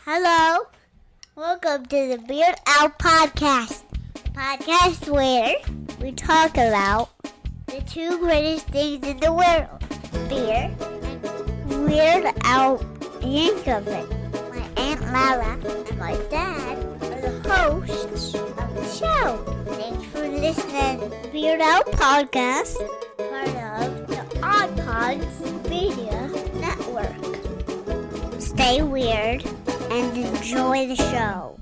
Hello, welcome to the Beard Out Podcast. Podcast where we talk about the two greatest things in the world, beer and Weird Al Yankovic. My Aunt Lala and my dad are the hosts of the show. Thanks for listening to the Beard Out Podcast, part of the iPods Media Network. Stay weird and enjoy the show.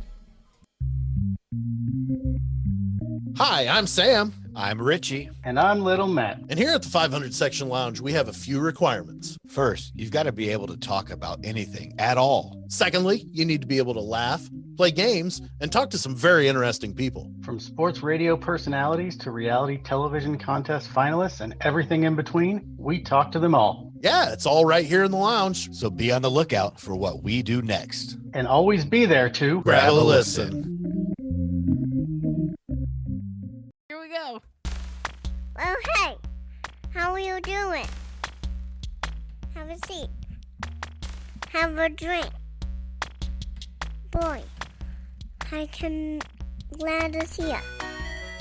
Hi, I'm Sam. I'm Richie. And I'm Little Matt. And here at the 500 Section Lounge, we have a few requirements. First, you've got to be able to talk about anything at all. Secondly, you need to be able to laugh, play games, and talk to some very interesting people. From sports radio personalities to reality television contest finalists and everything in between, we talk to them all. Yeah, it's all right here in the lounge. So be on the lookout for what we do next. And always be there to grab a listen. Here we go. Well, hey, how are you doing? Have a seat. Have a drink. Boy, I can glad to see you.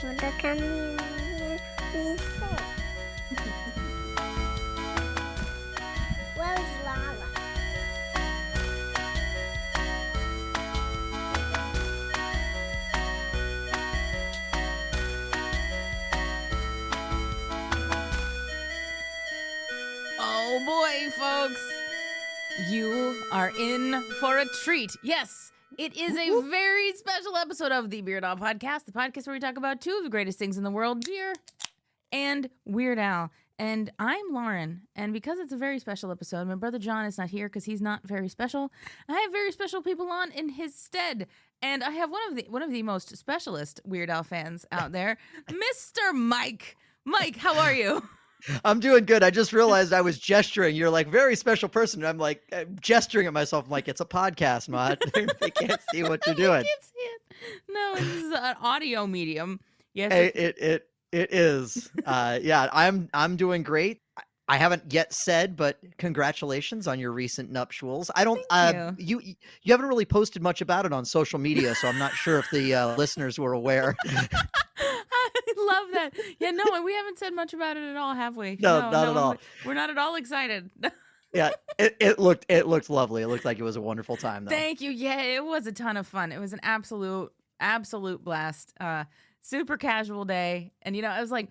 What can you say? Where's Lala? Oh boy, folks. You are in for a treat. Yes, it is a very special episode of the Beard Al Podcast, the podcast where we talk about two of the greatest things in the world, beer and Weird Al. And I'm Lauren, and because it's a very special episode, my brother John is not here because he's not very special. I have very special people on in his stead, and I have one of the most specialist Weird Al fans out there, Mr. Mike. Mike, how are you? I'm doing good. I just realized I was gesturing. You're like, very special person. And I'm like gesturing at myself. I'm like, it's a podcast, Matt. They can't see what you're doing. I can't see it. No, this is an audio medium. Yes, It is. Yeah, I'm doing great. I haven't yet said, but congratulations on your recent nuptials. I don't. Thank you haven't really posted much about it on social media, so I'm not sure if the listeners were aware. I love that. Yeah, no, we haven't said much about it at all, have we? No, not at all. We're not at all excited. Yeah, it looked lovely. It looked like it was a wonderful time, though. Thank you. Yeah, it was a ton of fun. It was an absolute blast. Super casual day. And, I was like,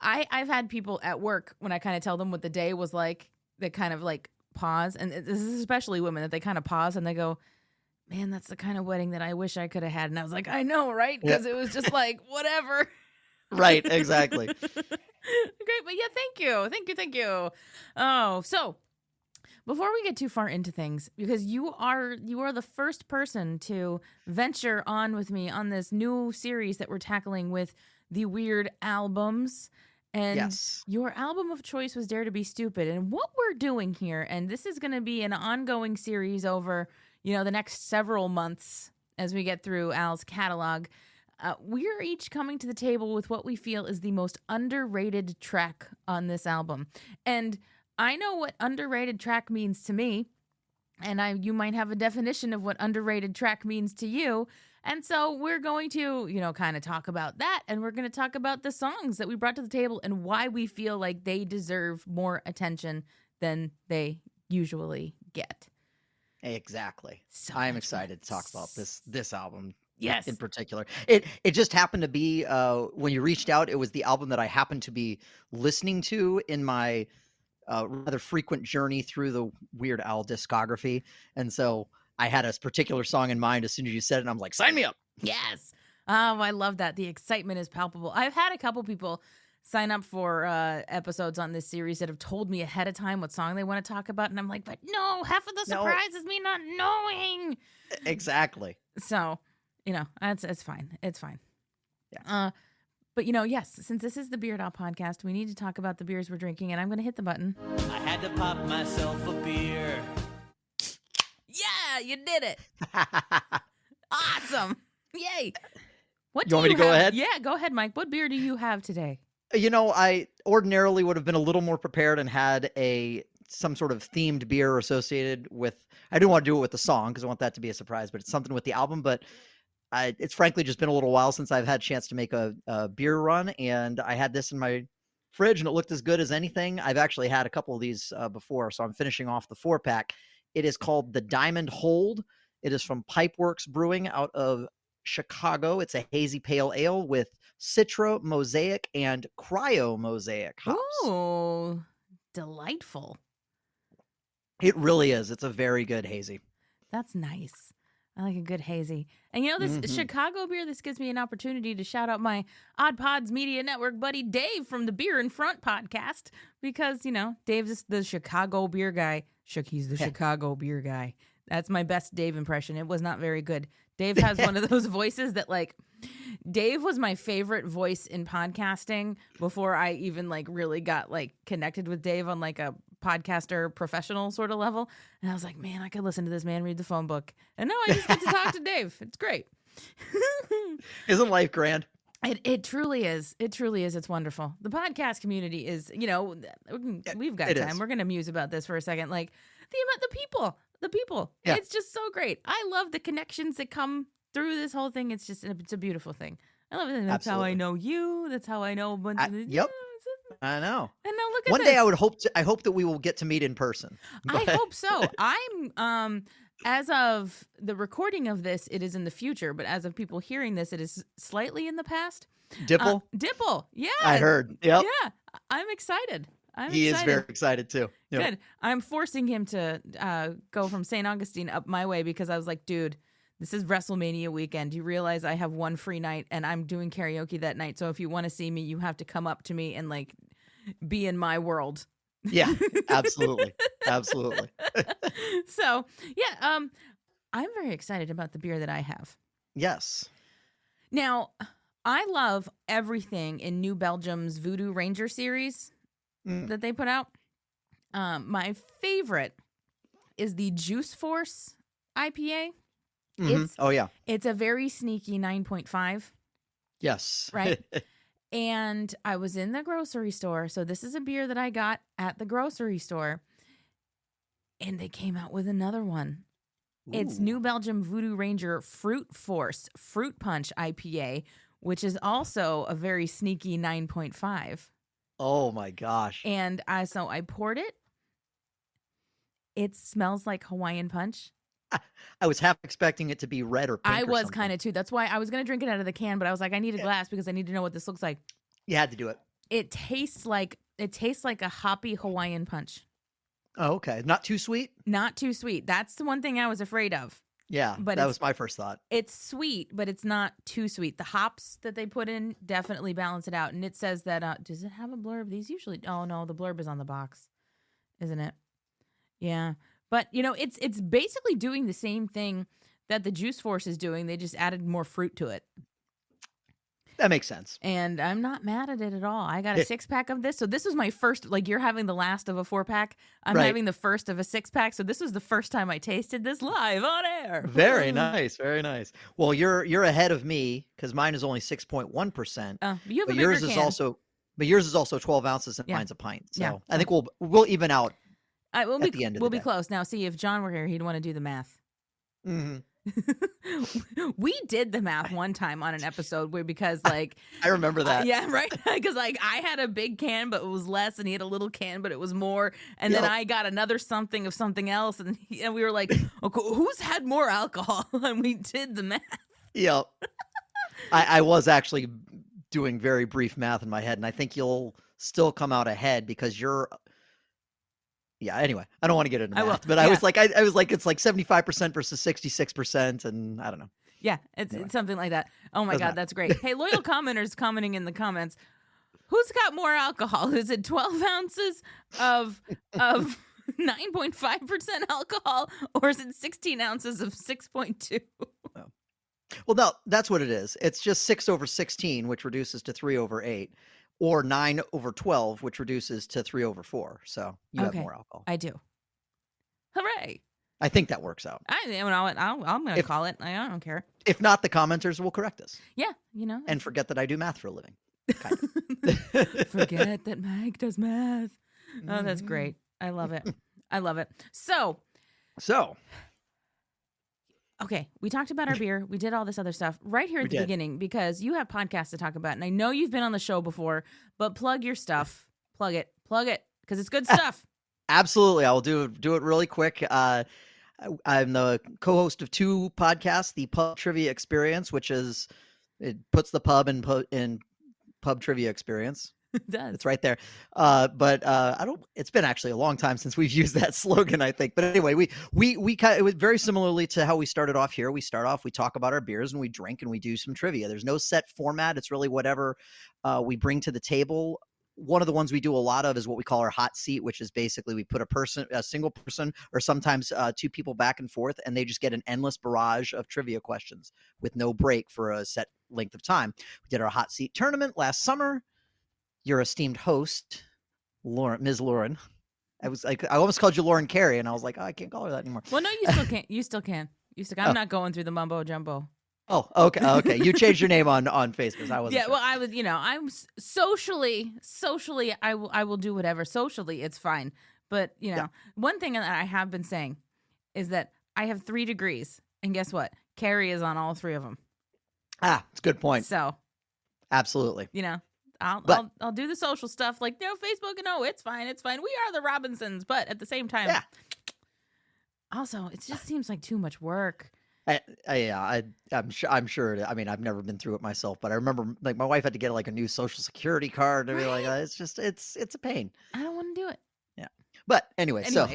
I've had people at work when I kind of tell them what the day was like, they kind of like pause. And this is especially women that they kind of pause and they go, man, that's the kind of wedding that I wish I could have had. And I was like, I know, right? Because it was just like, whatever. Right, exactly. Great. But yeah, thank you. Oh, so before we get too far into things, because you are the first person to venture on with me on this new series that we're tackling with the Weird Albums. And Yes. Your album of choice was Dare to Be Stupid. And what we're doing here, and this is going to be an ongoing series over, the next several months as we get through Al's catalog. We're each coming to the table with what we feel is the most underrated track on this album. And I know what underrated track means to me, and you might have a definition of what underrated track means to you. And so we're going to, kind of talk about that, and we're going to talk about the songs that we brought to the table and why we feel like they deserve more attention than they usually get. Exactly. So I am much excited to fun. talk about this album. Yes. In particular. It just happened to be when you reached out, it was the album that I happened to be listening to in my rather frequent journey through the Weird Al discography. And so I had a particular song in mind as soon as you said it, and I'm like, sign me up. Yes. Oh, I love that. The excitement is palpable. I've had a couple people sign up for episodes on this series that have told me ahead of time what song they want to talk about. And I'm like, but no, half of the surprise is me not knowing. Exactly. So, it's fine. It's fine. Yeah. But, yes, since this is the Beard Al Podcast, we need to talk about the beers we're drinking, and I'm going to hit the button. I had to pop myself a beer. Yeah, you did it. Awesome. Yay. What You want me to go ahead? Yeah, go ahead, Mike. What beer do you have today? I ordinarily would have been a little more prepared and had a some sort of themed beer associated with. I didn't want to do it with the song because I want that to be a surprise, but it's something with the album. But it's frankly just been a little while since I've had a chance to make a beer run, and I had this in my fridge, and it looked as good as anything. I've actually had a couple of these before, so I'm finishing off the 4-pack. It is called the Diamond Hold. It is from Pipeworks Brewing out of Chicago. It's a hazy pale ale with Citra, Mosaic, and Cryo Mosaic hops. Ooh, delightful. It really is. It's a very good hazy. That's nice. I like a good hazy. And you know, this Chicago beer, this gives me an opportunity to shout out my Odd Pods Media Network buddy Dave from the Beer in Front podcast, because, you know, Dave's the Chicago beer guy. He's the Chicago beer guy. That's my best Dave impression. It was not very good. Dave has one of those voices that, like, Dave was my favorite voice in podcasting before I even, like, really got, like, connected with Dave on, like, a podcaster professional sort of level. And I was like, man, I could listen to this man read the phone book. And now I just get to talk to Dave. It's great. Isn't life grand? It truly is. It truly is. It's wonderful. The podcast community is, you know, we've got time. We're going to muse about this for a second. Like, the people. Yeah. It's just so great. I love the connections that come through this whole thing. It's a beautiful thing. I love it. That's how I know you. That's how I know a bunch of the, yep. I know. And now look at one this. day I hope that we will get to meet in person. But... I hope so. I'm as of the recording of this, it is in the future, but as of people hearing this, it is slightly in the past. Dipple? Dipple. Yeah. I heard. Yep. Yeah. I'm excited. He is very excited too. Yep. Good. I'm forcing him to go from St. Augustine up my way because I was like, dude, this is WrestleMania weekend. You realize I have one free night and I'm doing karaoke that night. So if you want to see me, you have to come up to me and like be in my world. Yeah, absolutely. Absolutely. So yeah, I'm very excited about the beer that I have. Yes. Now, I love everything in New Belgium's Voodoo Ranger series that they put out. My favorite is the Juice Force IPA. Mm-hmm. It's a very sneaky 9.5. Yes. Right. And I was in the grocery store. So this is a beer that I got at the grocery store. And they came out with another one. Ooh. It's New Belgium Voodoo Ranger Fruit Force Fruit Punch IPA, which is also a very sneaky 9.5. Oh my gosh. And so I poured it. It smells like Hawaiian Punch. I was half expecting it to be red or pink. I was kind of too. That's why I was going to drink it out of the can, but I was like, I need a glass because I need to know what this looks like. You had to do it. It tastes like a hoppy Hawaiian Punch. Oh, okay. Not too sweet? Not too sweet. That's the one thing I was afraid of. Yeah, but that was my first thought. It's sweet, but it's not too sweet. The hops that they put in definitely balance it out. And it says that, does it have a blurb? These usually, oh no, the blurb is on the box, isn't it? Yeah. But, you know, it's basically doing the same thing that the Juice Force is doing. They just added more fruit to it. That makes sense. And I'm not mad at it at all. I got a 6-pack of this. So this was my first, like you're having the last of a 4-pack. I'm having the first of a 6-pack. So this was the first time I tasted this live on air. Very nice. Very nice. Well, you're ahead of me because mine is only 6.1%. You have but a yours bigger is can. yours is also 12 ounces and mine's a pint. So yeah. I think we'll even out. We'll at the end of we'll the be day. close. Now, see, if John were here, he'd want to do the math. Mm-hmm. We did the math one time on an episode because like I remember that. Yeah, right. Because like I had a big can, but it was less, and he had a little can, but it was more. And then I got another something of something else, and we were like, okay, who's had more alcohol? And we did the math. Yep. I was actually doing very brief math in my head, and I think you'll still come out ahead because you're. Yeah. Anyway, I don't want to get into math, but I was like, it's like 75% versus 66%, and I don't know. Yeah, it's something like that. Oh my God, that's great. Hey, loyal commenters commenting in the comments, who's got more alcohol? Is it 12 ounces of 9.5% alcohol, or is it 16 ounces of 6.2? Well, no, that's what it is. It's just 6 over 16, which reduces to 3 over 8. Or 9 over 12, which reduces to 3 over 4. So you have more alcohol. I do. Hooray. I think that works out. I'm going to call it. I don't care. If not, the commenters will correct us. Yeah, you know. And forget that I do math for a living. Forget that Mike does math. Oh, that's great. I love it. I love it. So, okay, we talked about our beer. We did all this other stuff right here at the beginning because you have podcasts to talk about. And I know you've been on the show before, but plug your stuff. Plug it, because it's good stuff. Absolutely. I will do it really quick. I'm the co-host of 2 podcasts, the Pub Trivia Experience, which is, it puts the pub in pub trivia experience. It does. It's right there. But it's been actually a long time since we've used that slogan, I think. But anyway, we kind of, it was very similarly to how we started off here. We start off, we talk about our beers and we drink and we do some trivia. There's no set format. It's really whatever we bring to the table. One of the ones we do a lot of is what we call our hot seat, which is basically we put a single person, or sometimes 2 people back and forth, and they just get an endless barrage of trivia questions with no break for a set length of time. We did our hot seat tournament last summer. Your esteemed host, Ms. Lauren. I almost called you Lauren Carey, and I was like, oh, I can't call her that anymore. Well, no, you still can't. You still can. I'm not going through the mumbo jumbo. Oh, okay. You changed your name on Facebook. I wasn't. Yeah, sure. well, I was. I'm socially. I will do whatever. Socially, it's fine. But one thing that I have been saying is that I have 3 degrees, and guess what? Carrie is on all 3 of them. It's a good point. So, absolutely. I'll do the social stuff like Facebook. No, it's fine. It's fine. We are the Robinsons, but at the same time, also it just seems like too much work. I'm sure. I mean, I've never been through it myself, but I remember like my wife had to get like a new Social Security card and be like, it's just it's a pain. I don't want to do it. Yeah, but anywys. So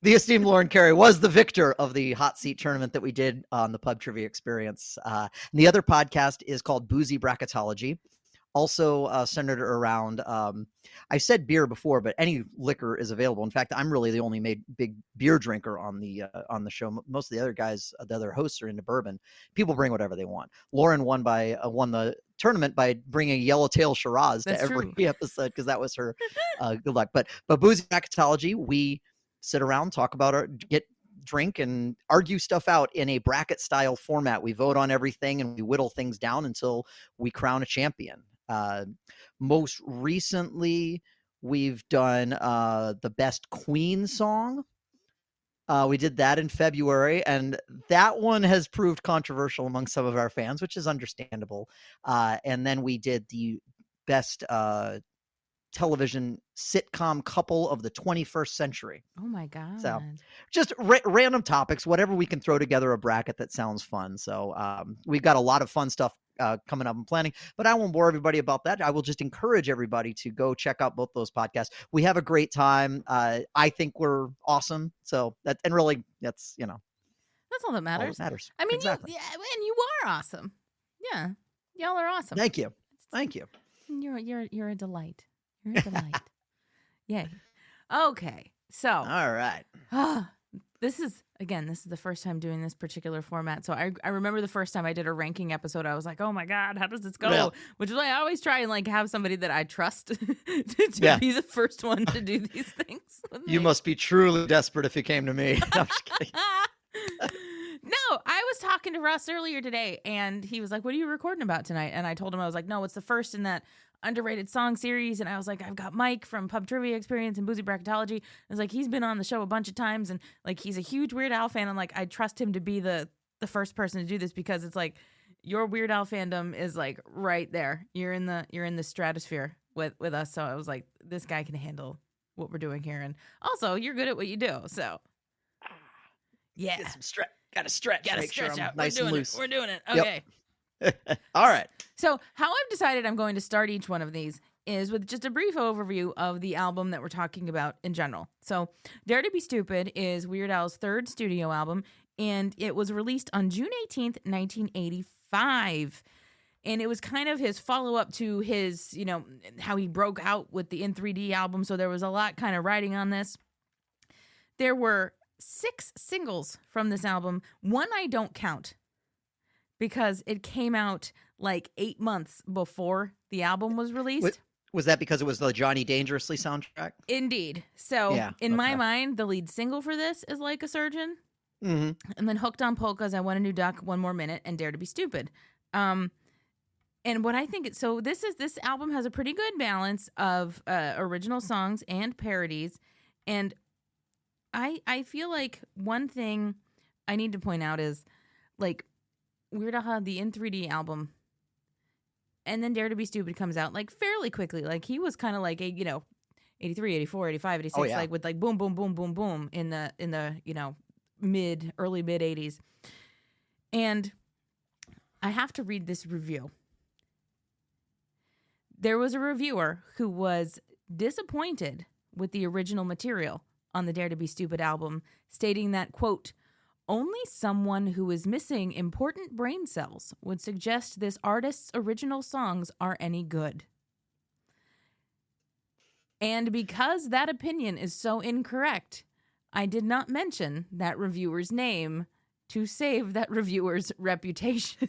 the esteemed Lauren Carey was the victor of the hot seat tournament that we did on the Pub Trivia Experience. And the other podcast is called Boozy Bracketology, also centered around, I said beer before, but any liquor is available. In fact, I'm really the only big beer drinker on the show. Most of the other guys, the other hosts, are into bourbon. People bring whatever they want. Lauren won the tournament by bringing Yellowtail Shiraz to every episode because that was her good luck. But Boozy Bracketology, we sit around, talk about drink and argue stuff out in a bracket style format. We vote on everything and we whittle things down until we crown a champion. Most recently, we've done the best Queen song. We did that in February, and that one has proved controversial among some of our fans, which is understandable. And then we did the best television sitcom couple of the 21st century. Oh my God. So just random topics, whatever we can throw together a bracket that sounds fun. So we've got a lot of fun stuff coming up and planning, but I won't bore everybody about that. I will just encourage everybody to go check out both those podcasts. We have a great time. I think we're awesome. So that's all that matters. I mean, exactly. And you are awesome. Yeah. Y'all are awesome. Thank you. You're a delight. You're a delight. Yay. Okay. So. All right. This is the first time doing this particular format. So I remember the first time I did a ranking episode, I was like, oh my God, how does this go? Yeah. Which is why I always try and like have somebody that I trust to be the first one to do these things. You must be truly desperate if you came to me. No, I'm just kidding. No, I was talking to Russ earlier today and he was like, what are you recording about tonight? And I told him, I was like, no, it's the first in that underrated song series. And I was like, I've got Mike from Pub Trivia Experience and Boozy Bracketology. I was like, he's been on the show a bunch of times and like he's a huge Weird Al fan. I'm like, I trust him to be the first person to do this because it's like your Weird Al fandom is like right there. You're in the stratosphere with us. So I was like, this guy can handle what we're doing here. And also you're good at what you do. So yeah. Get some stretch. Gotta stretch. Gotta make stretch sure I'm out. nice and loose. We're doing it. Okay. Yep. All right. So how I've decided I'm going to start each one of these is with just a brief overview of the album that we're talking about in general. So Dare to Be Stupid is Weird Al's 3rd studio album, and it was released on June 18th, 1985. And it was kind of his follow-up to his, how he broke out with the In 3D album. So there was a lot kind of riding on this. There were 6 singles from this album. One I don't count because it came out like 8 months before the album was released. Was that because it was the Johnny Dangerously soundtrack? Indeed. So in my mind, the lead single for this is Like a Surgeon. Mm-hmm. And then Hooked on Polkas, I Want a New Duck, One More Minute, and Dare to Be Stupid. And what I think so this album has a pretty good balance of original songs and parodies. And I feel like one thing I need to point out is like Weird Al had the In 3D album, and then Dare to Be Stupid comes out like fairly quickly. Like he was kind of like a 83, 84, 85, 86, Oh, yeah. like with like boom, boom, boom, boom, boom in the early mid 80s. And I have to read this review. There was a reviewer who was disappointed with the original material on the Dare to Be Stupid album, stating that, quote, only someone who is missing important brain cells would suggest this artist's original songs are any good. And because that opinion is so incorrect, I did not mention that reviewer's name to save that reviewer's reputation.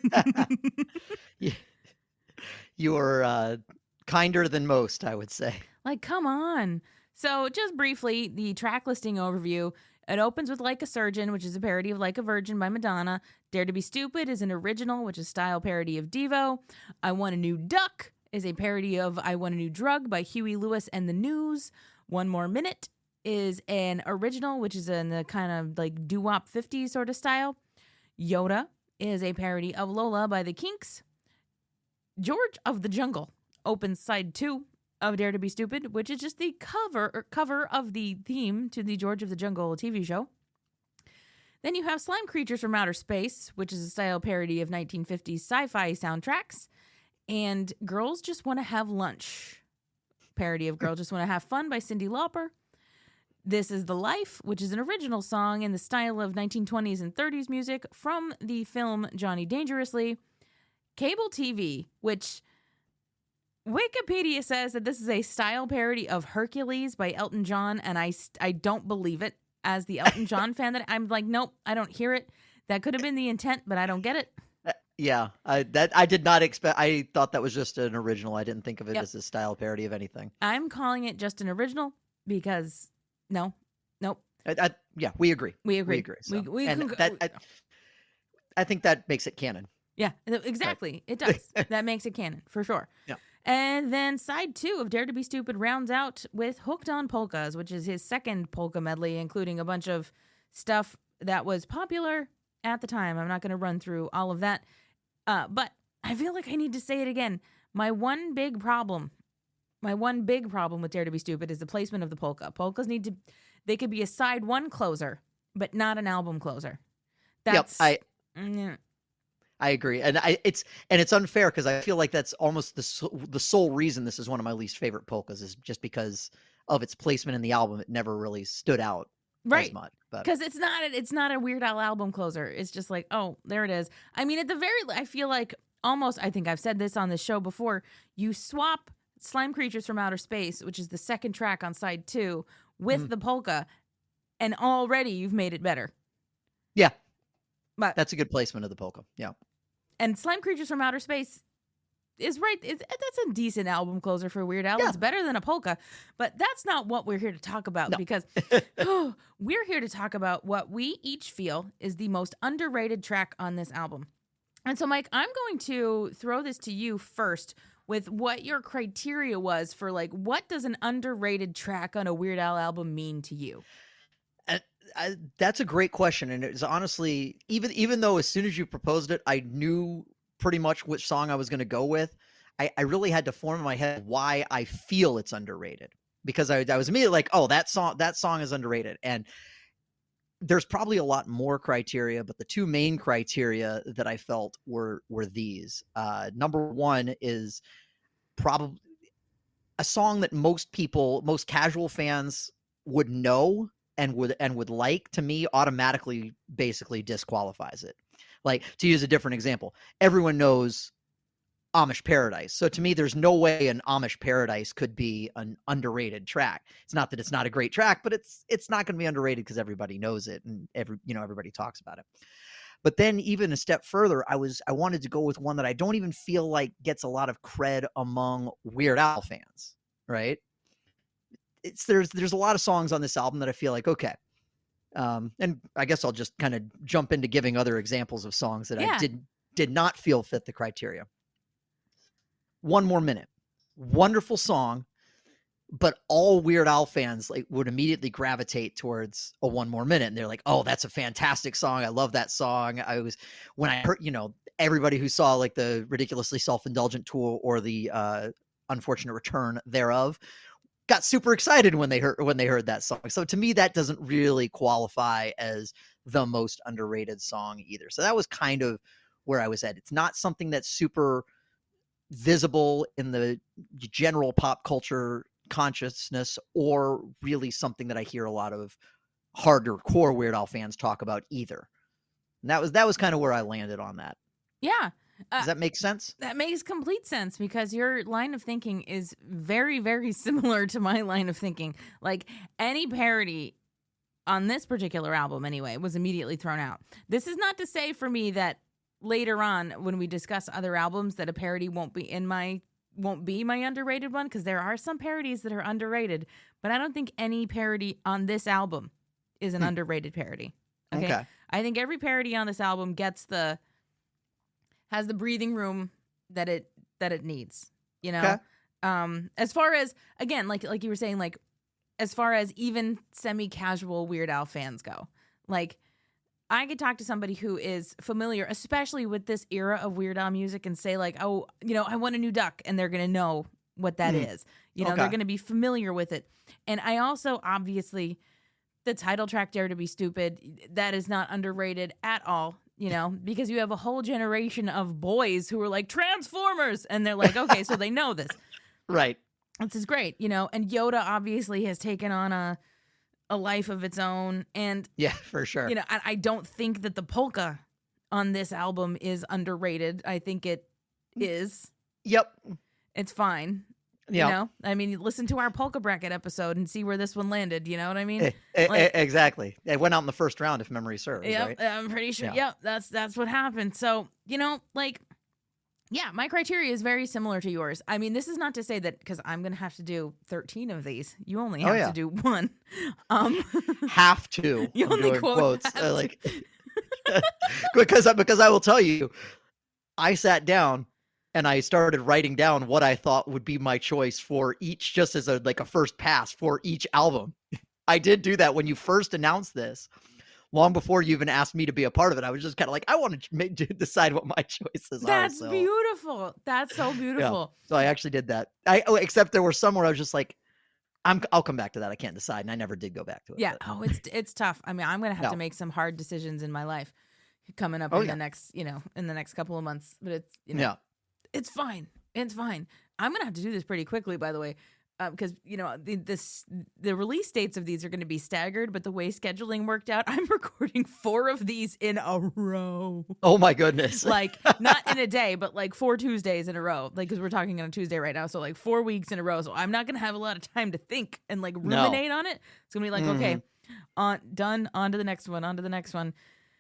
You are kinder than most, I would say. Like, come on. So just briefly, the track listing overview. It opens with Like a Surgeon, which is a parody of Like a Virgin by Madonna. Dare to Be Stupid is an original, which is style parody of Devo. I Want a New Duck is a parody of I Want a New Drug by Huey Lewis and the News. One More Minute is an original, which is in the kind of like doo-wop 50s sort of style. Yoda is a parody of Lola by the Kinks. George of the Jungle opens side 2 of Dare to Be Stupid, which is just the cover of the theme to the George of the Jungle TV show. Then you have Slime Creatures from Outer Space, which is a style parody of 1950s sci-fi soundtracks. And Girls Just Want to Have Lunch, parody of Girls Just Want to Have Fun by Cyndi Lauper. This Is the Life, which is an original song in the style of 1920s and 30s music from the film Johnny Dangerously. Cable TV, which Wikipedia says that this is a style parody of Hercules by Elton John, and I don't believe it. As the Elton John fan, that I'm like, nope, I don't hear it. That could have been the intent, but I don't get it. Yeah, I did not expect. I thought that was just an original. I didn't think of it as a style parody of anything. I'm calling it just an original because nope. Yeah, we agree. We agree. So. We I think that makes it canon. Yeah, exactly. It does. That makes it canon for sure. Yeah. And then side 2 of Dare to Be Stupid rounds out with Hooked on Polkas, which is his second polka medley, including a bunch of stuff that was popular at the time. I'm not going to run through all of that. But I feel like I need to say it again. My one big problem with Dare to Be Stupid is the placement of the polka. Polkas they could be a side 1 closer, but not an album closer. That's I agree, and it's unfair because I feel like that's almost the sole reason this is one of my least favorite polkas is just because of its placement in the album. It never really stood out as much, because it's not a Weird Al album closer. It's just like, oh, there it is. I mean, I feel like almost. I think I've said this on the show before. You swap Slime Creatures from Outer Space, which is the second track on side 2, with the polka, and already you've made it better. Yeah. But that's a good placement of the polka. Yeah. And Slime Creatures from Outer Space is right. That's a decent album closer for Weird Al. Yeah. It's better than a polka. But that's not what we're here to talk about because we're here to talk about what we each feel is the most underrated track on this album. And so, Mike, I'm going to throw this to you first with what your criteria was for, like, what does an underrated track on a Weird Al album mean to you? That's a great question, and it's honestly even though as soon as you proposed it, I knew pretty much which song I was going to go with. I really had to form in my head why I feel it's underrated because I was immediately like, oh, that song is underrated, and there's probably a lot more criteria, but the 2 main criteria that I felt were these. Number 1 is probably a song that most casual fans would know and would like. To me, automatically basically disqualifies it. Like, to use a different example, everyone knows Amish Paradise. So to me, there's no way an Amish Paradise could be an underrated track. It's not that it's not a great track, but it's not going to be underrated because everybody knows it and everybody talks about it. But then even a step further, I wanted to go with one that I don't even feel like gets a lot of cred among Weird Al fans, right? There's a lot of songs on this album that I feel like, okay. And I guess I'll just kind of jump into giving other examples of songs that I did not feel fit the criteria. One More Minute. Wonderful song, but all Weird Al fans like would immediately gravitate towards a One More Minute, and they're like, "Oh, that's a fantastic song. I love that song." When I heard, everybody who saw like the Ridiculously Self-Indulgent tour or the Unfortunate Return thereof got super excited when they heard that song. So to me, that doesn't really qualify as the most underrated song either. So that was kind of where I was at. It's not something that's super visible in the general pop culture consciousness, or really something that I hear a lot of harder core Weird Al fans talk about either. And that was kind of where I landed on that. Yeah. Does that make sense? That makes complete sense, because your line of thinking is very, very similar to my line of thinking. Like, any parody on this particular album anyway was immediately thrown out. This is not to say for me that later on when we discuss other albums that a parody won't be my underrated one, because there are some parodies that are underrated, but I don't think any parody on this album is an underrated parody. Okay? I think every parody on this album has the breathing room that it needs, Okay. As far as, again, like you were saying, like, as far as even semi-casual Weird Al fans go, like, I could talk to somebody who is familiar, especially with this era of Weird Al music, and say like, "Oh, I want a new duck," and they're going to know what that is. They're going to be familiar with it. And I also, obviously, the title track "Dare to Be Stupid," that is not underrated at all. Because you have a whole generation of boys who are like Transformers, and they're like, okay, so they know this. Right. This is great, and Yoda obviously has taken on a life of its own, and yeah, for sure. I don't think that the polka on this album is underrated. I think it is. Yep. It's fine. Yeah. Listen to our polka bracket episode and see where this one landed. You know what I mean? Exactly. It went out in the first round, if memory serves. Yep, right? I'm pretty sure. Yeah. Yep, that's what happened. So my criteria is very similar to yours. I mean, this is not to say that, because I'm going to have to do 13 of these. You only have to do one. Have to. You I'm only doing quote quotes. Because I will tell you, I sat down and I started writing down what I thought would be my choice for each, just as a first pass for each album. I did do that when you first announced this. Long before you even asked me to be a part of it, I was just kind of like, I want to decide what my choices are. That's beautiful. That's so beautiful. Yeah. So I actually did that. Except there were some where I was just like, I'll come back to that. I can't decide, and I never did go back to it. Yeah. But. Oh, it's tough. I mean, I'm gonna have to make some hard decisions in my life coming up in the next, in the next couple of months. But it's, it's fine. It's fine. I'm gonna have to do this pretty quickly, by the way. Because the release dates of these are going to be staggered, but the way scheduling worked out, I'm recording 4 of these in a row. Oh my goodness! Like, not in a day, but like 4 Tuesdays in a row. Like, because we're talking on a Tuesday right now, so like 4 weeks in a row. So I'm not going to have a lot of time to think and like ruminate on it. It's going to be like, okay, done. On to the next one. On to the next one.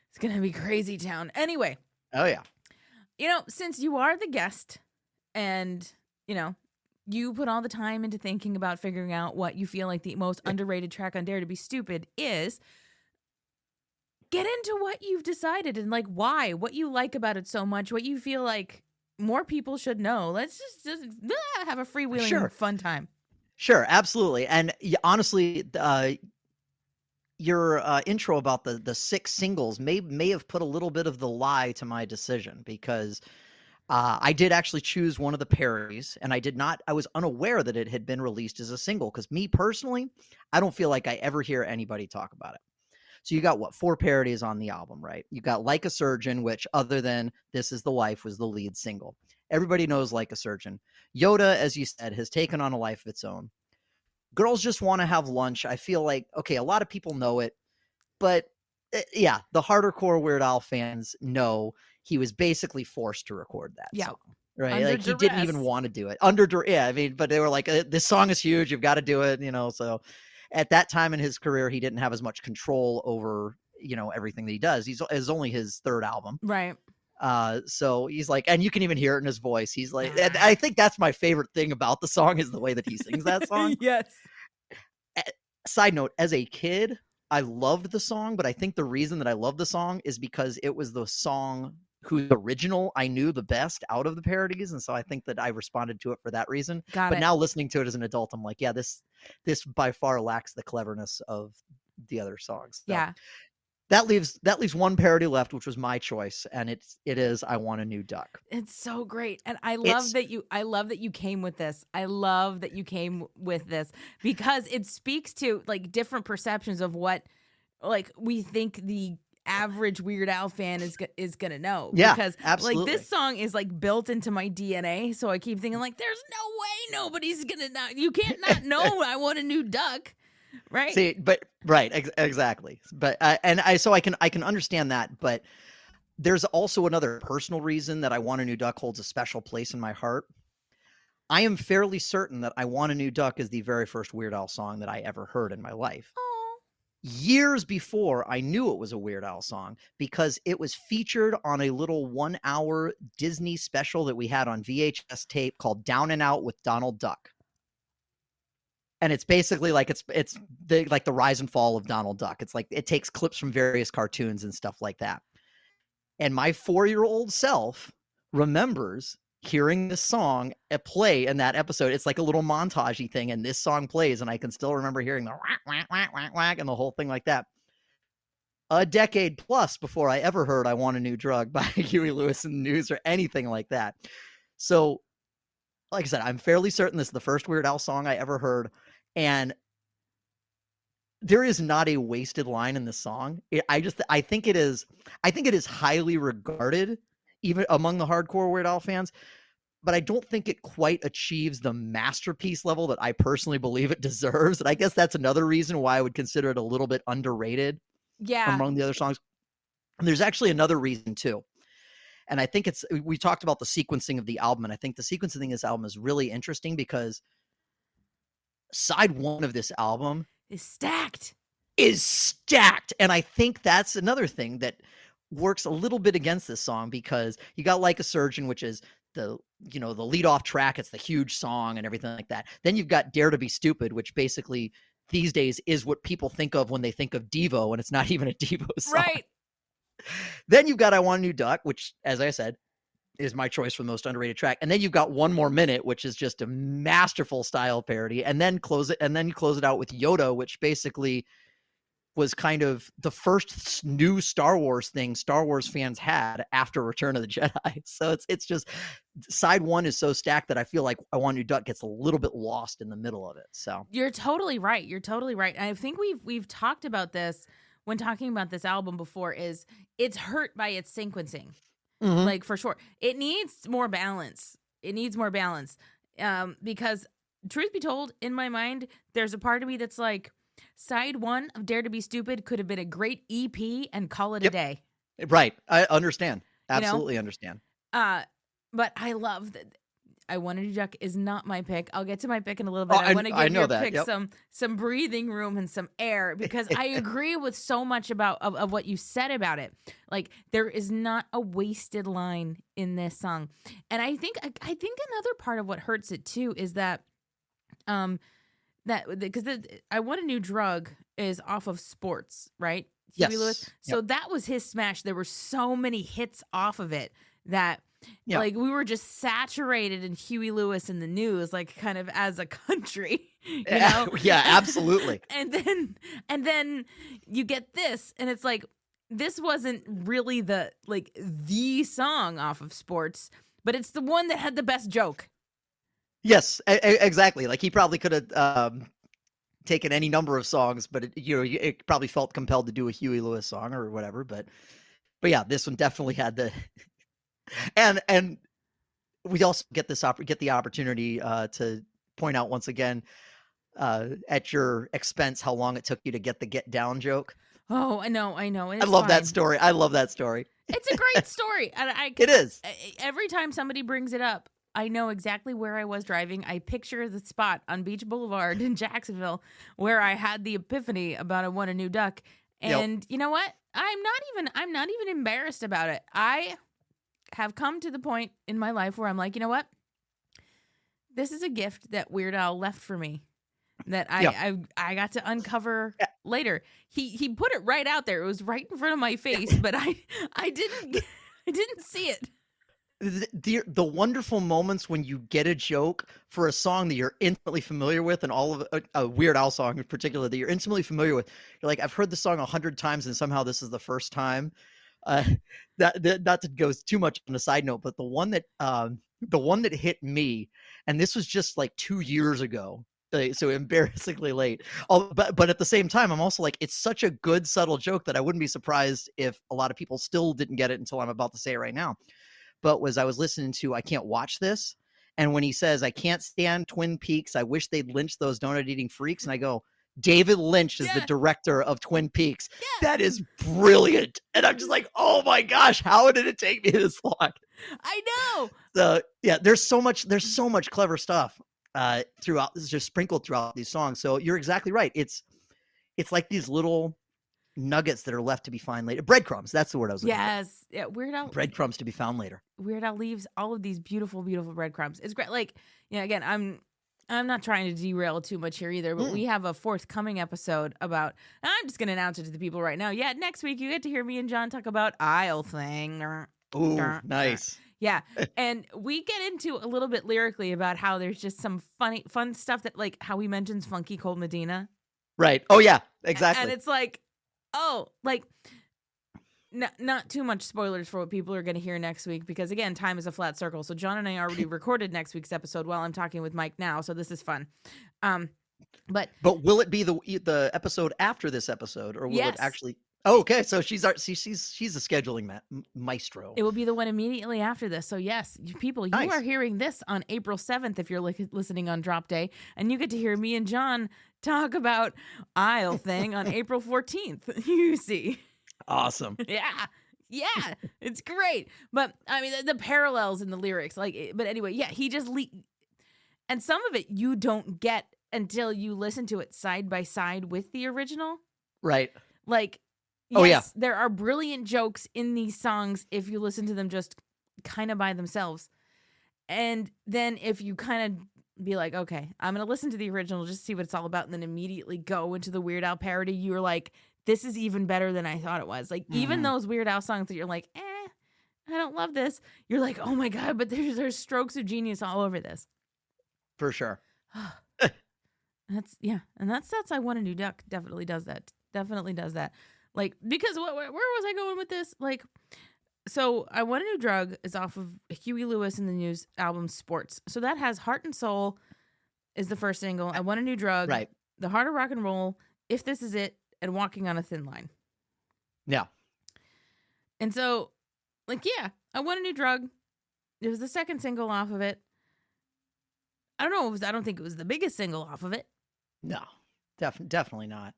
It's going to be crazy town. Anyway. Oh yeah. Since you are the guest, and you put all the time into thinking about figuring out what you feel like the most underrated track on Dare to Be Stupid is, get into what you've decided and like why, what you like about it so much, what you feel like more people should know. Let's just have a freewheeling fun time. Sure, absolutely. And honestly, your intro about the 6 singles may have put a little bit of the lie to my decision, because I did actually choose one of the parodies, and I was unaware that it had been released as a single, because me personally, I don't feel like I ever hear anybody talk about it. So you got 4 parodies on the album, right? You got Like a Surgeon, which other than This Is the Life was the lead single. Everybody knows Like a Surgeon. Yoda, as you said, has taken on a life of its own. Girls Just Want to Have Lunch. I feel like, okay, a lot of people know it, but yeah, the harder core Weird Al fans know he was basically forced to record that song, right? Under like duress. He didn't even want to do it. But they were like, this song is huge, you've got to do it, so at that time in his career, he didn't have as much control over, everything that he does. It's only his 3rd album. Right. So he's like, and you can even hear it in his voice. He's like, and I think that's my favorite thing about the song is the way that he sings that song. Yes. Side note, as a kid, I loved the song, but I think the reason that I loved the song is because it was the song whose original I knew the best out of the parodies, and so I think that I responded to it for that reason. Got But it. now listening to it as an adult, I'm like, yeah, this by far lacks the cleverness of the other songs. So Yeah. that leaves one parody left, which was my choice, and it is I Want a New Duck. It's so great. And I love It's- that you came with this. I love that you came with this because it speaks to like different perceptions of what like we think the average Weird Al fan is gonna know. Yeah, because absolutely. like this song is like built into my DNA. So I keep thinking like, there's no way nobody's gonna know. You can't not know I Want a New Duck, right? See, but right, exactly. But so I can understand that, but there's also another personal reason that I Want a New Duck holds a special place in my heart. I am fairly certain that I Want a New Duck is the very first Weird Al song that I ever heard in my life. Aw. Years before I knew it was a Weird Al song, because it was featured on a little 1-hour Disney special that we had on VHS tape called Down and Out with Donald Duck. And it's basically like it's the rise and fall of Donald Duck. It's like it takes clips from various cartoons and stuff like that. And my 4-year-old self remembers hearing this song play in that episode. It's like a little montagey thing, and this song plays, and I can still remember hearing the whack, whack, whack, whack, whack, and the whole thing like that. A decade plus before I ever heard I Want a New Drug by Huey Lewis and the News or anything like that. So, like I said, I'm fairly certain this is the first Weird Al song I ever heard, and there is not a wasted line in this song. I think it is highly regarded even among the hardcore Weird Al fans, but I don't think it quite achieves the masterpiece level that I personally believe it deserves. And I guess that's another reason why I would consider it a little bit underrated among the other songs. And there's actually another reason too. And I think we talked about the sequencing of the album, and I think the sequencing of this album is really interesting because side one of this album Is stacked. And I think that's another thing that works a little bit against this song, because you got Like a Surgeon, which is the lead off track. It's the huge song and everything like that. Then you've got Dare to Be Stupid, which basically these days is what people think of when they think of Devo, and it's not even a Devo song. Right. Then you've got I Want a New Duck, which, as I said, is my choice for the most underrated track. And then you've got One More Minute, which is just a masterful style parody. And then you close it out with Yoda, which basically was kind of the first new Star Wars thing Star Wars fans had after Return of the Jedi. So it's just side one is so stacked that I feel like I Want a New Duck gets a little bit lost in the middle of it. So You're totally right. And I think we've talked about this when talking about this album before. Is it's hurt by its sequencing. Mhm. Like, for sure. It needs more balance. Because truth be told, in my mind, there's a part of me that's like, side one of Dare to Be Stupid could have been a great EP and call it a Yep. day. Right. I understand. You know? Absolutely understand. But I love that I Want a New Duck is not my pick. I'll get to my pick in a little bit. Oh, I want to I give know your that. pick Yep. some breathing room and some air, because I agree with so much of what you said about it. Like, there is not a wasted line in this song. And I think another part of what hurts it too is that because I Want a New Drug is off of Sports, right? Yes. Huey Lewis. So that was his smash. There were so many hits off of it that Yeah. like we were just saturated in Huey Lewis and the News, like kind of as a country, you know? Yeah, absolutely. and then you get this, and it's like, this wasn't really the song off of Sports, but it's the one that had the best joke. Yes, exactly. Like, he probably could have taken any number of songs, but it probably felt compelled to do a Huey Lewis song or whatever. But yeah, this one definitely had the and we also get the opportunity to point out once again at your expense how long it took you to get the Get Down joke. Oh, I know. And I it's love that fine. story. I love that story. It's a great story. And It is. Every time somebody brings it up, I know exactly where I was driving. I picture the spot on Beach Boulevard in Jacksonville where I had the epiphany about I Want a New Duck. And You know what? I'm not even embarrassed about it. I have come to the point in my life where I'm like, you know what? This is a gift that Weird Al left for me that I got to uncover later. He put it right out there. It was right in front of my face, but I I didn't see it. The wonderful moments when you get a joke for a song that you're intimately familiar with, and all of a Weird Al song in particular that you're intimately familiar with. You're like, I've heard the song 100 times, and somehow this is the first time. That not to go too much on a side note, but the one that hit me, and this was just like 2 years ago, so embarrassingly late. But at the same time, I'm also like, it's such a good subtle joke that I wouldn't be surprised if a lot of people still didn't get it until I'm about to say it right now. But I was listening to I Can't Watch This, and when he says, I can't stand Twin Peaks, I wish they'd lynch those donut eating freaks, and I go, David Lynch is the director of Twin Peaks. That is brilliant. And I'm just like, oh my gosh, how did it take me this long? I know. So yeah, there's so much clever stuff throughout. This is just sprinkled throughout these songs. So you're exactly right. It's like these little nuggets that are left to be found later. Breadcrumbs. That's the word I was looking for. Yes. Yeah. Weird Al. Breadcrumbs to be found later. Weird Al leaves all of these beautiful, beautiful breadcrumbs. It's great. Like, again, I'm not trying to derail too much here either, but we have a forthcoming episode about, I'm just going to announce it to the people right now. Yeah, next week you get to hear me and John talk about Isle Thing. Ooh, nice. Yeah. And we get into a little bit lyrically about how there's just some fun stuff that, like, how he mentions Funky Cold Medina. Right. Oh, yeah, exactly. And it's like, oh, like, not too much spoilers for what people are going to hear next week, because again, time is a flat circle. So John and I already recorded next week's episode while I'm talking with Mike now, so this is fun. But will it be the episode after this episode, or will it actually? Oh, okay, so she's a scheduling maestro. It will be the one immediately after this. So yes, people, you are hearing this on April 7th if you're listening on Drop Day, and you get to hear me and John talk about Isle Thing on April 14th. You see. Awesome. Yeah, it's great. But I mean, the parallels in the lyrics, like, but anyway, yeah, he just and some of it you don't get until you listen to it side by side with the original. Right. Like, yes, there are brilliant jokes in these songs if you listen to them just kind of by themselves. And then if you kind of be like, okay, I'm going to listen to the original, just see what it's all about, and then immediately go into the Weird Al parody, you're like, this is even better than I thought it was. Like, even those Weird Al songs that you're like, I don't love this. You're like, oh my God, but there's strokes of genius all over this. For sure. And that's I Want a New Duck definitely does that. Like, because where was I going with this? Like, so I Want a New Drug is off of Huey Lewis and the News album Sports. So that has Heart and Soul is the first single. I Want a New Drug. Right. The Heart of Rock and Roll. If This Is It. And Walking on a Thin Line. Yeah. And so, like, yeah, I Want a New Drug. It was the second single off of it. I don't know. I don't think it was the biggest single off of it. No, definitely not.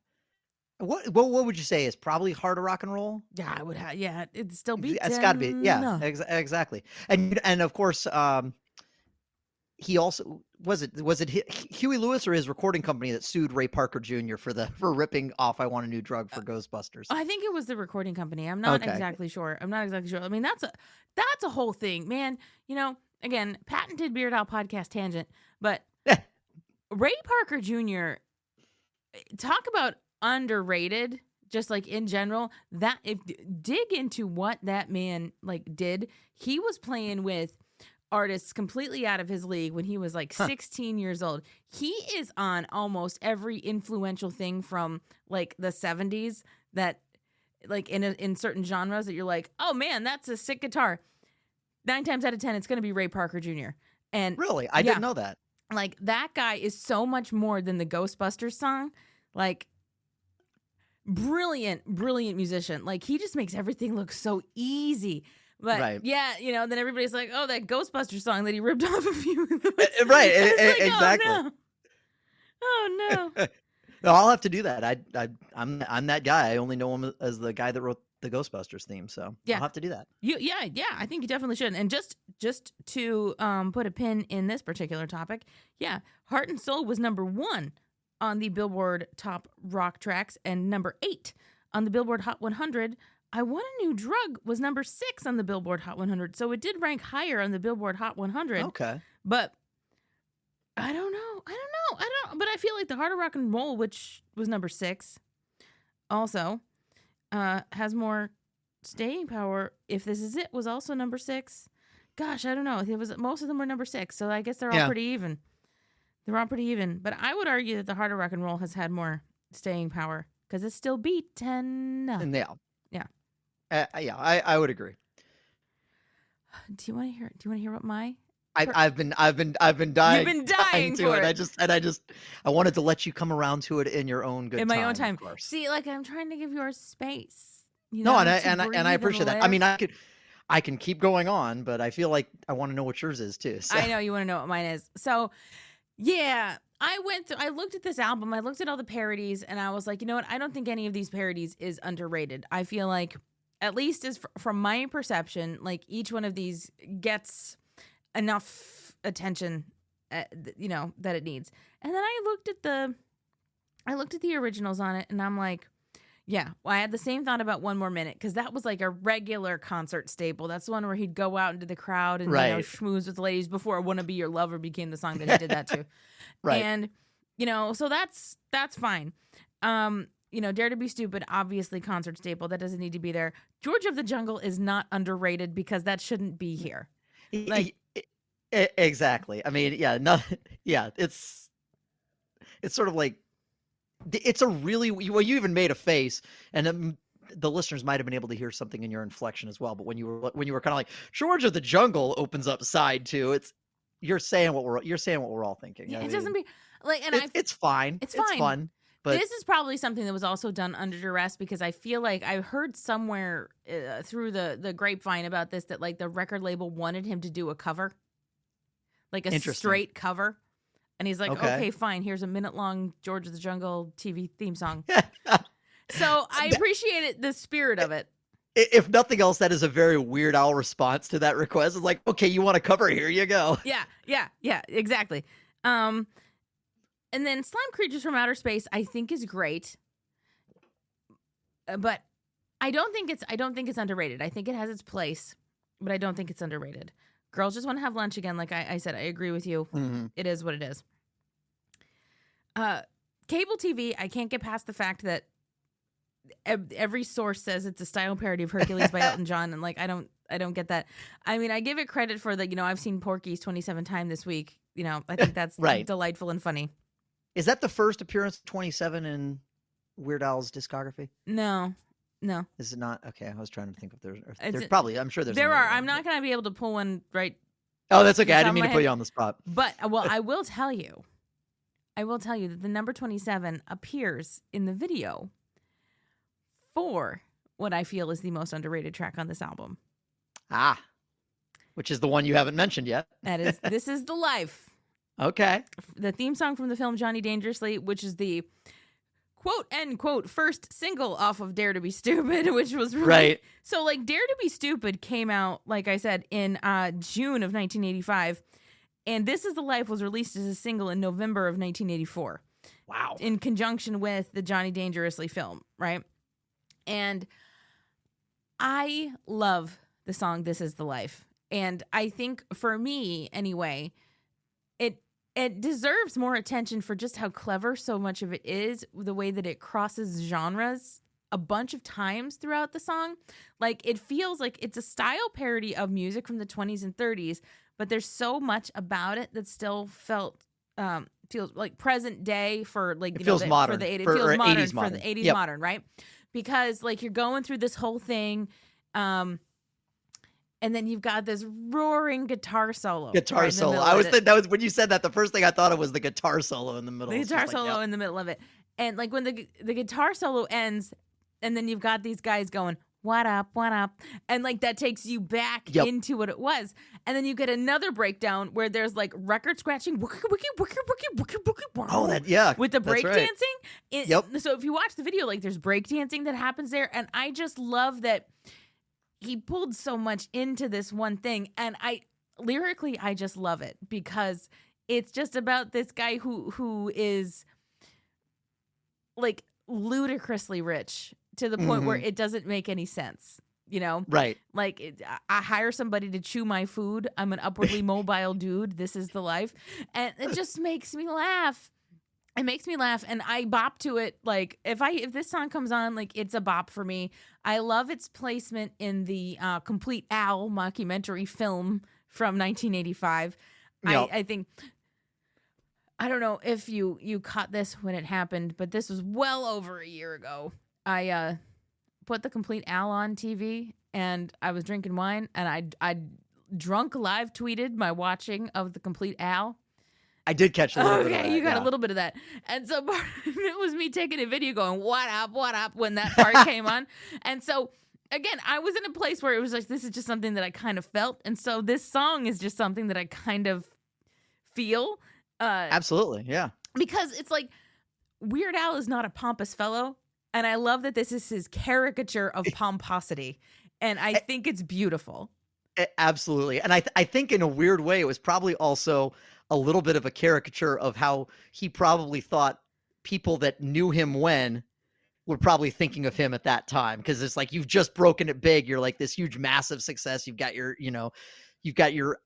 What would you say is probably Heart of Rock and Roll? Yeah, I would have. Yeah, it still beats. It's got to be. Yeah, exactly. And of course, he also was it Huey Lewis or his recording company that sued Ray Parker Jr. for ripping off I Want a New Drug for Ghostbusters? I think it was the recording company. I'm not exactly sure. I mean, that's a whole thing, man. You know, again, patented Weird Al podcast tangent, but Ray Parker Jr. talk about underrated, just like in general. That if dig into what that man like did, he was playing with artists completely out of his league when he was like 16 years old. He is on almost every influential thing from like the 70s that like in certain genres that you're like, oh man, that's a sick guitar. 9 times out of 10, it's going to be Ray Parker Jr. And really, I didn't know that. Like, that guy is so much more than the Ghostbusters song. Like, brilliant musician. Like, he just makes everything look so easy. But yeah, you know, then everybody's like, "Oh, that Ghostbusters song that he ripped off of you." Right, like, exactly. Oh no. No, I'll have to do that. I'm that guy. I only know him as the guy that wrote the Ghostbusters theme, so I'll have to do that. Yeah, I think you definitely should. And just to put a pin in this particular topic, yeah, Heart and Soul was number 1 on the Billboard Top Rock Tracks and number 8 on the Billboard Hot 100. I Want a New Drug was number 6 on the Billboard Hot 100, so it did rank higher on the Billboard Hot 100. Okay. But I don't know. But I feel like the Heart of Rock and Roll, which was number 6, also has more staying power, if this is it, was also number 6. Gosh, I don't know. It was most of them were number 6, so I guess they're all pretty even. They're all pretty even, but I would argue that the Heart of Rock and Roll has had more staying power because it's still beat 10. And yeah. Yeah, I would agree. Do you want to hear? Do you want to hear what my? I've been dying. You've been dying to for it. I wanted to let you come around to it in your own good in my own time. Of course. See, like I'm trying to give yours space. You No, know, and to I breathe appreciate that. live. I mean, I can keep going on, but I feel like I want to know what yours is too. So. I know you want to know what mine is. So, yeah, I looked at this album. I looked at all the parodies, and I was like, you know what? I don't think any of these parodies is underrated. I feel like, at least as from my perception, like each one of these gets enough attention, you know, that it needs. And then I looked at the originals on it, and I'm like, yeah, well, I had the same thought about One More Minute because that was like a regular concert staple. That's the one where he'd go out into the crowd and you know, schmooze with the ladies before "I Wanna Be Your Lover" became the song that he did that to. Right. And you know, so that's fine. You know, Dare to Be Stupid, obviously concert staple. That doesn't need to be there. George of the Jungle is not underrated because that shouldn't be here. Like, exactly. I mean, it's sort of like, it's a really, well, you even made a face, and the listeners might have been able to hear something in your inflection as well. But when you were kind of like, George of the Jungle opens up side 2, you're saying what we're all thinking. Yeah, I it mean, doesn't be like, and it's fine. It's fine. It's fun. But this is probably something that was also done under duress because I feel like I heard somewhere through the grapevine about this that like the record label wanted him to do a cover, like a straight cover. And he's like, okay, fine. Here's a minute-long George of the Jungle TV theme song. So I appreciated the spirit of it. If nothing else, that is a very Weird Al response to that request. It's like, okay, you want a cover? Here you go. Yeah, exactly. And then Slime Creatures from Outer Space, I think is great, but I don't think it's underrated. I think it has its place, but I don't think it's underrated. Girls Just Want to Have Lunch again. Like I said, I agree with you. Mm-hmm. It is what it is. Cable TV, I can't get past the fact that every source says it's a style parody of Hercules by Elton John, and like I don't get that. I mean, I give it credit for the, you know, I've seen Porky's 27 times this week. You know, I think that's delightful and funny. Is that the first appearance of 27 in Weird Al's discography? No. Is it not? Okay, I was trying to think if there's probably, I'm sure there's. There are. I'm not going to be able to pull one right. Oh, that's okay. I didn't mean to put you on the spot. But, well, I will tell you that the number 27 appears in the video for what I feel is the most underrated track on this album. Ah, which is the one you haven't mentioned yet. That is This Is the Life. Okay. The theme song from the film Johnny Dangerously, which is the quote end quote first single off of Dare to Be Stupid, which was really, right. So like Dare to Be Stupid came out, like I said, in June of 1985, and This Is the Life was released as a single in November of 1984. Wow. In conjunction with the Johnny Dangerously film, right? And I love the song This Is the Life. And I think for me anyway, it deserves more attention for just how clever so much of it is, the way that it crosses genres a bunch of times throughout the song. Like, it feels like it's a style parody of music from the 20s and 30s, but there's so much about it that still feels like present day for, like, it feels modern for the 80s. For, It feels modern 80s modern. For the 80s Yep. modern, right? Because like you're going through this whole thing, and then you've got this roaring guitar solo. I was thinking that was when you said that. The first thing I thought of was the guitar solo in the middle. The guitar solo in the middle of it, and like when the guitar solo ends, and then you've got these guys going, "What up, what up," and like that takes you back into what it was, and then you get another breakdown where there's like record scratching, with the break dancing. So if you watch the video, like there's break dancing that happens there, and I just love that he pulled so much into this one thing, and lyrically I just love it because it's just about this guy who is like ludicrously rich to the point where it doesn't make any sense, you know? Right. Like I hire somebody to chew my food. I'm an upwardly mobile dude. This is the life. And it just makes me laugh. It makes me laugh, and I bop to it. Like if this song comes on, like it's a bop for me. I love its placement in the Complete Owl mockumentary film from 1985. Yep. I think, I don't know if you caught this when it happened, but this was well over a year ago. I put the Complete Owl on TV, and I was drinking wine, and I drunk live tweeted my watching of the Complete Owl. I did catch a little bit of that. Okay, you got yeah. a little bit of that. And so part of it was me taking a video going, what up, when that part came on. And so, again, I was in a place where it was like, this is just something that I kind of felt. And so this song is just something that I kind of feel. Absolutely, yeah. Because it's like, Weird Al is not a pompous fellow. And I love that this is his caricature of pomposity. And I think it's beautiful. Absolutely. And I think in a weird way, it was probably also a little bit of a caricature of how he probably thought people that knew him when were probably thinking of him at that time. Because it's like, you've just broken it big. You're like this huge, massive success. You've got your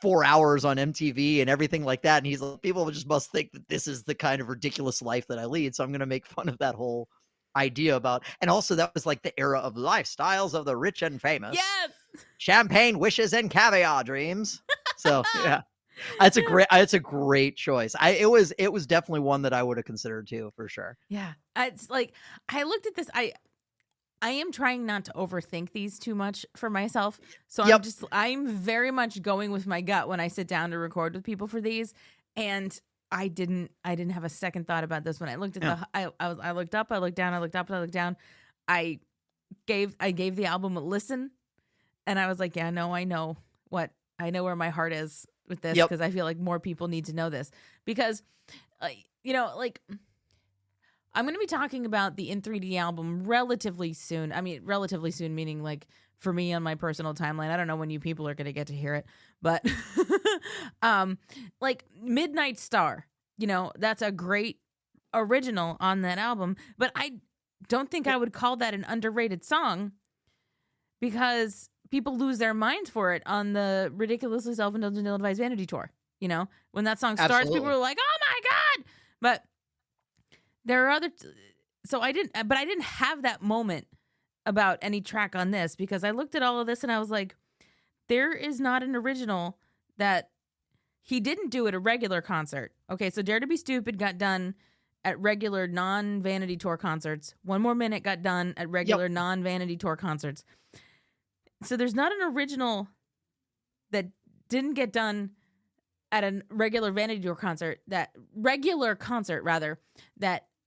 4 hours on MTV and everything like that. And he's like, people just must think that this is the kind of ridiculous life that I lead. So I'm going to make fun of that whole idea about, and also that was like the era of lifestyles of the rich and famous. Yes. Champagne wishes and caviar dreams. So yeah, it's a great choice. It was definitely one that I would have considered too, for sure. Yeah. It's like, I looked at this, I am trying not to overthink these too much for myself. So Yep. I'm very much going with my gut when I sit down to record with people for these. And I didn't have a second thought about this when I looked at I looked up, I looked down, I looked up, I looked down. I gave the album a listen, and I was like, yeah, no, I know where my heart is with this, because I feel like more people need to know this, because like I'm going to be talking about the In 3D album relatively soon. I mean, relatively soon, meaning like for me on my personal timeline. I don't know when you people are going to get to hear it, but like Midnight Star, that's a great original on that album, but I don't think I would call that an underrated song, because people lose their minds for it on the Ridiculously Self-Indulgent Ill-Advised Vanity Tour. When that song starts, Absolutely. people are like, oh my God. But there are so I didn't have that moment about any track on this, because I looked at all of this and I was like, there is not an original that he didn't do at a regular concert. Okay, so Dare to Be Stupid got done at regular non-Vanity Tour concerts. One More Minute got done at regular non-Vanity Tour concerts. So there's not an original that didn't get done at a regular Vanity Tour concert, that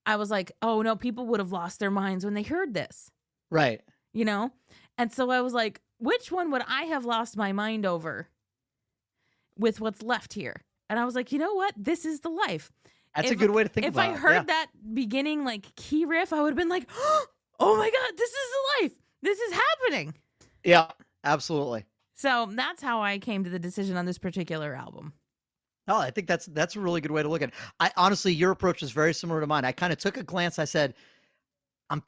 I was like, oh no, people would have lost their minds when they heard this. Right. And so I was like, which one would I have lost my mind over with what's left here? And I was like, you know what? This is the life. That's a good way to think about it. If I heard that beginning like key riff, I would have been like, oh my God, this is the life. This is happening. Yeah, absolutely. So that's how I came to the decision on this particular album. Oh, I think that's a really good way to look at it. I honestly, your approach is very similar to mine. I kind of took a glance. I said, I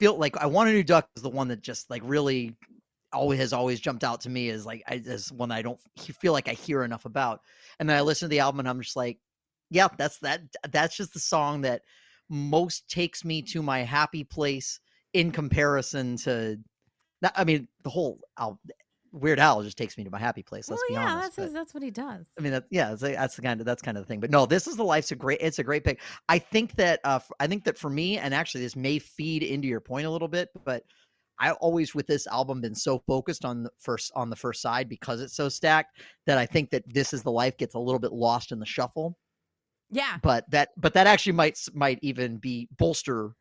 Want a New Duck is the one that just like really always jumped out to me as like as one that I don't feel like I hear enough about. And then I listened to the album and I'm just like, yeah, that's just the song that most takes me to my happy place in comparison to, I mean, the whole album. Weird Al just takes me to my happy place. Let's be honest. That's what he does. I mean, that's kind of the thing. But no, This Is the Life's it's a great pick. I think that for me, and actually this may feed into your point a little bit, but I always with this album been so focused on the first side because it's so stacked that I think that This Is the Life gets a little bit lost in the shuffle. Yeah. But that actually might even be bolster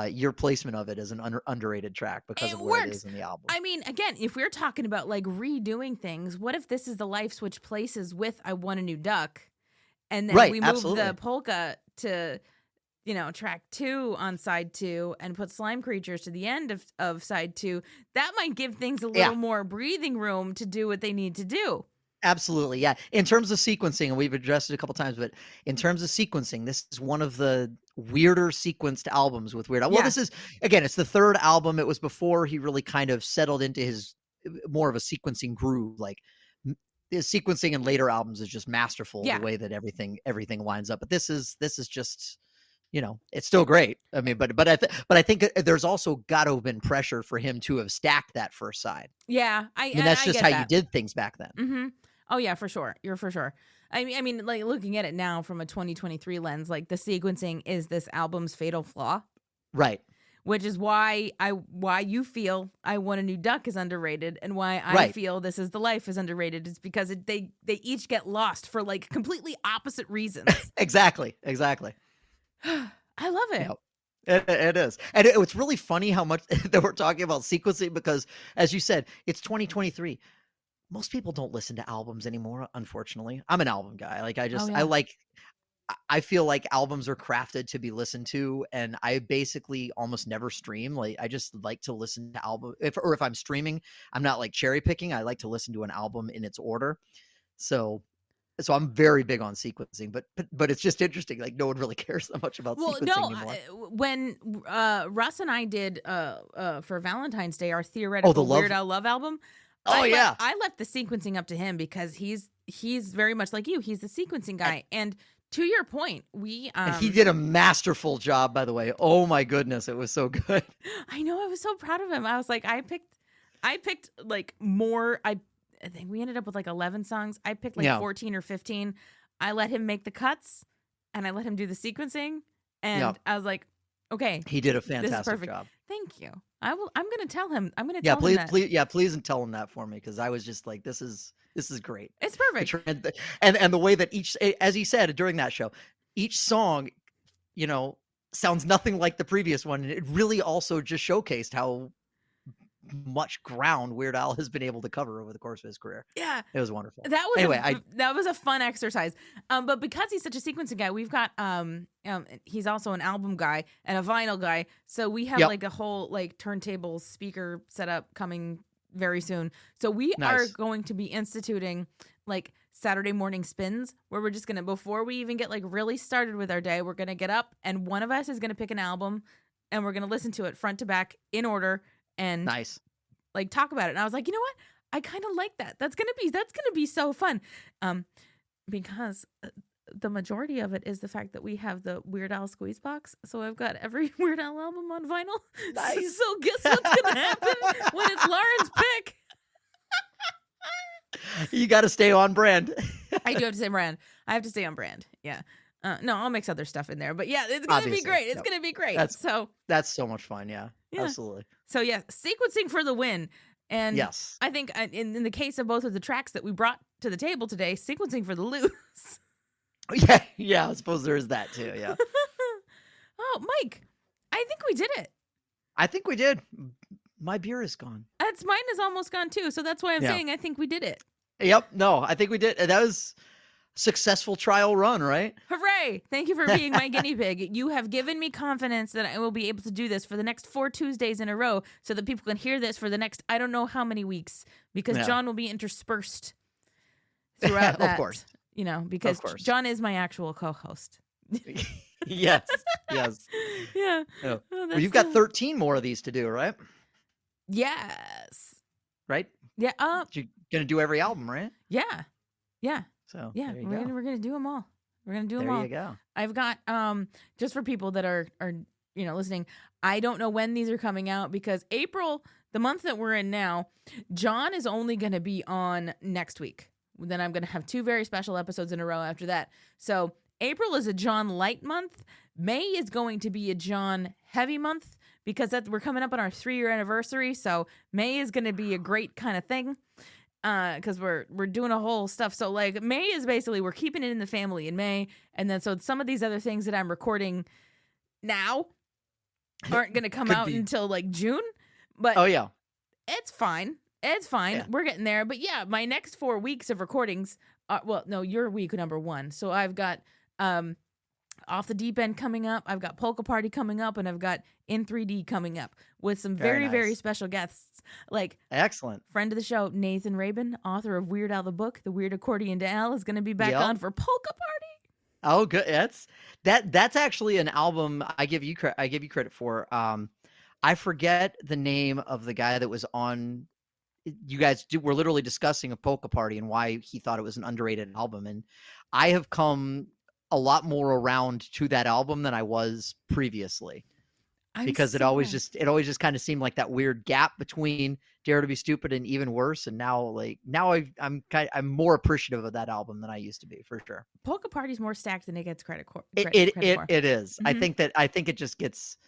your placement of it as an underrated track because of where it is in the album. I mean, again, if we're talking about like redoing things, what if This Is the Life switch places with I Want a New Duck, and then we move the polka to, track 2 on side 2 and put Slime Creatures to the end of side 2? That might give things a little more breathing room to do what they need to do. Absolutely, yeah. In terms of sequencing, and we've addressed it a couple times, but in terms of sequencing, this is one of the weirder sequenced albums with Weird Al. Well, this is, again, it's the third album. It was before he really kind of settled into his more of a sequencing groove. Like the sequencing in later albums is just masterful, the way that everything lines up. But this is just it's still great. I mean, but I think there's also got to have been pressure for him to have stacked that first side. Yeah, I mean, that's just how you did things back then. Mm-hmm. Oh yeah, for sure. You're for sure. I mean, like looking at it now from a 2023 lens, like the sequencing is this album's fatal flaw, right? Which is why you feel I Want a New Duck is underrated, and why I feel This Is the Life is underrated. It's because they each get lost for like completely opposite reasons. Exactly. I love it. It is. And it's really funny how much that we're talking about sequencing because, as you said, it's 2023. Most people don't listen to albums anymore, unfortunately. I'm an album guy. Like, I feel like albums are crafted to be listened to, and I basically almost never stream. Like, I just like to listen to album. If I'm streaming, I'm not like cherry picking. I like to listen to an album in its order. So I'm very big on sequencing, but it's just interesting. Like no one really cares that much about sequencing anymore. When Russ and I did for Valentine's Day our theoretical Weird Al Love album. I left the sequencing up to him because he's very much like you. He's the sequencing guy, and to your point, and he did a masterful job, by the way. Oh my goodness, it was so good. I know. I was so proud of him. I was like, I picked like more. I think we ended up with like 11 songs. I picked like 14 or 15. I let him make the cuts and I let him do the sequencing. And I was like, okay. He did a fantastic job. Thank you. I'm going to tell him. I'm going to tell him that. Please and tell him that for me. Cause I was just like, this is great. It's perfect. And the way that as he said during that show, each song, sounds nothing like the previous one. And it really also just showcased how much ground Weird Al has been able to cover over the course of his career. Yeah, it was wonderful. That was a fun exercise. But because he's such a sequencing guy, we've got he's also an album guy and a vinyl guy. So we have like a whole like turntable speaker setup coming very soon. So we are going to be instituting like Saturday morning spins where we're just gonna, before we even get like really started with our day, we're gonna get up and one of us is gonna pick an album and we're gonna listen to it front to back in order. And like talk about it. And I was like, you know what? I kind of like that. That's gonna be so fun. Because the majority of it is the fact that we have the Weird Al squeeze box. So I've got every Weird Al album on vinyl. Nice. So guess what's gonna happen when it's Lauren's pick? You got to stay on brand. I do have to stay on brand. I have to stay on brand. Yeah. No, I'll mix other stuff in there, but yeah, it's gonna be great. It's gonna be great. That's so much fun. Yeah, absolutely. So yeah, sequencing for the win. And yes, I think in the case of both of the tracks that we brought to the table today, sequencing for the lose. Yeah. I suppose there is that too. Yeah. Oh, Mike, I think we did it. I think we did. My beer is gone. Mine is almost gone too. So that's why I'm saying I think we did it. Yep. No, I think we did. That was successful trial run, right? Hooray! Thank you for being my guinea pig. You have given me confidence that I will be able to do this for the next 4 Tuesdays in a row so that people can hear this for the next I don't know how many weeks because John will be interspersed throughout that. Of course. Because John is my actual co-host. Yes. Yeah. Oh, well, you've got 13 more of these to do, right? Yes. Right? Yeah. You're going to do every album, right? Yeah. Yeah. So yeah, we're gonna do them all. We're gonna do them all. There you go. I've got just for people that are listening. I don't know when these are coming out because April, the month that we're in now, John is only gonna be on next week. Then I'm gonna have 2 very special episodes in a row after that. So April is a John light month. May is going to be a John heavy month because we're coming up on our 3-year anniversary. So May is gonna be a great kind of thing. Because we're doing a whole stuff. So like May is basically we're keeping it in the family in May, and then so some of these other things that I'm recording now aren't going to come out until like June. But it's fine. It's fine. Yeah. We're getting there. But yeah, my next 4 weeks of recordings. You're week number 1. So I've got Off the Deep End coming up. I've got Polka Party coming up, and I've got In 3D coming up with some very, very special guests. Like excellent friend of the show, Nathan Rabin, author of Weird Al the Book, The Weird Accordion to Al, is going to be back on for Polka Party. Oh, good. That's actually an album I give you credit for. I forget the name of the guy that was on. You guys were literally discussing a Polka Party and why he thought it was an underrated album, and I have come a lot more around to that album than I was previously. Because it so always glad. just kind of seemed like that weird gap between Dare to Be Stupid and Even Worse. And now I'm more appreciative of that album than I used to be, for sure. Polka Party's more stacked than it gets credit for. It is. Mhm. I think it just gets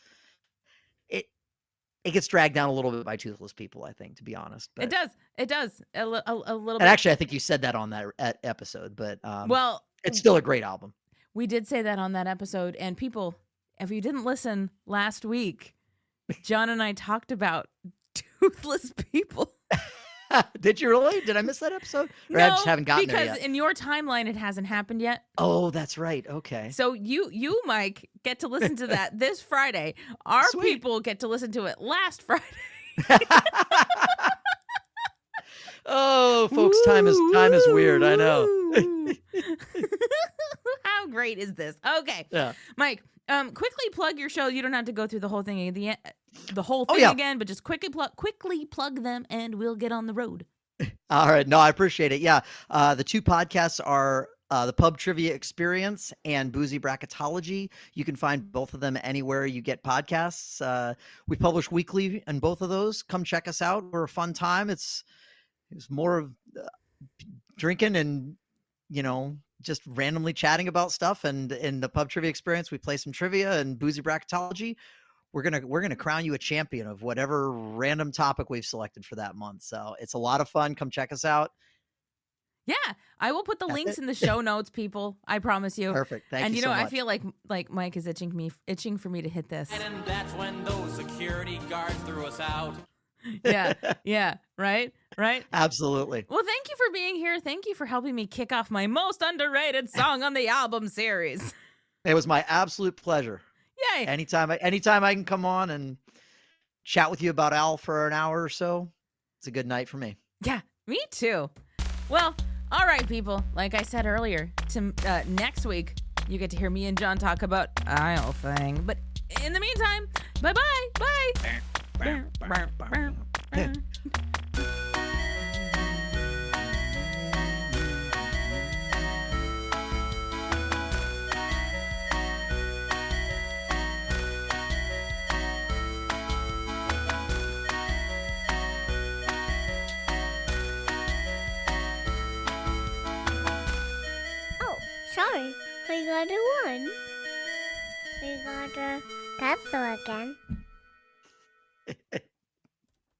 it gets dragged down a little bit by Toothless People, I think, to be honest. But It does a little and bit. actually I think you said that on that episode, but Well, it's still a great album. we did say that on that episode, and people, if you didn't listen last week, John and I talked about Toothless People. Did you really? Did I miss that episode? Or I just haven't gotten there because yet. in your timeline it hasn't happened yet. Oh, that's right. Okay. So you, Mike, get to listen to that this Friday. Our Sweet. people get to listen to it last Friday. Oh, folks, time is weird. I know. Woo. How great is this? Okay, Yeah. Mike. Quickly plug your show. You don't have to go through the whole thing Yeah. again, but just quickly plug them, and we'll get on the road. All right. No, I appreciate it. Yeah. The two podcasts are the Pub Trivia Experience and Boozy Bracketology. You can find both of them anywhere you get podcasts. We publish weekly in both of those. Come check us out. We're a fun time. It's more of drinking and, just randomly chatting about stuff. And in the Pub Trivia Experience, we play some trivia, and Boozy Bracketology, we're gonna crown you a champion of whatever random topic we've selected for that month. So it's a lot of fun. Come check us out. Yeah, I will put the That's links it. in the show notes, people. I promise you. Perfect. Thank And you so much. I feel like Mike is itching for me to hit this. And that's when those security guards threw us out. Yeah, right. Absolutely. Well, thank you for being here. Thank you for helping me kick off my most underrated song on the album series. It was my absolute pleasure. Yay! Anytime I can come on and chat with you about Al for an hour or so, it's a good night for me. Yeah, me too. Well, all right, people. Like I said earlier, next week you get to hear me and John talk about I'll thing. But in the meantime, bye. Oh, sorry. We got a one. We got a capital again.